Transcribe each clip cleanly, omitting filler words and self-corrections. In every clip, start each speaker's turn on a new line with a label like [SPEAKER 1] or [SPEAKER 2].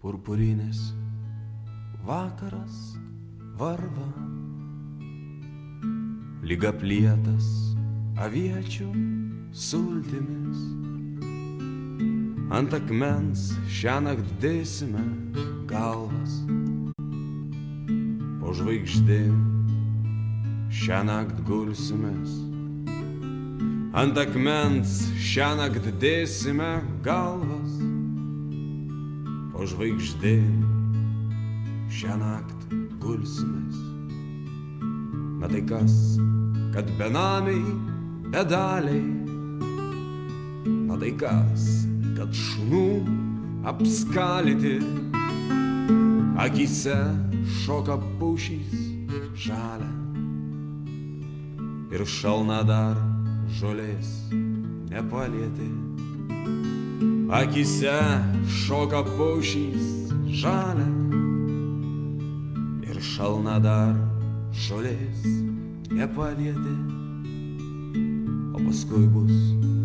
[SPEAKER 1] purpurinis vakaras varva, lyg aplietas aviečių sultimis. Ant akmens šiąnakt dėsime galvas, po žvaigždėm šiąnakt gulsimės. Ant akmens šiąnakt dėsime galvas, po žvaigždėm šiąnakt gulsimės. Na tai kas, kad benamiai, bedaliai, na tai kas, kad šunų apskalyti, akyse šoka pušys žalia ir šalna dar žolės nepalietė. Akyse šoka pušys žalia ir šalna dar žolės nepalietė. O paskui bus,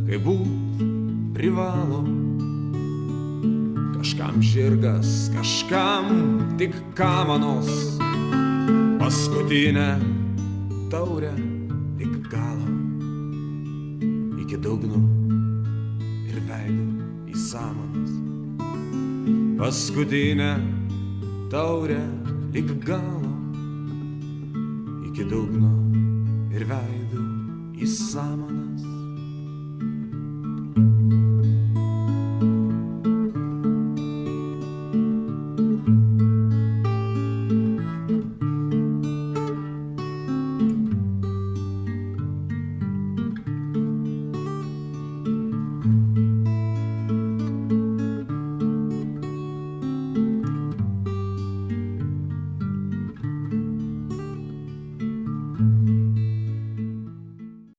[SPEAKER 1] kaip būt privalo, kažkam žirgas, kažkam tik kamanos, paskutinę taurę tik galo, iki dugno ir veido į samanas. Paskutinę taurę lik galo, iki dugno ir veido į samanas.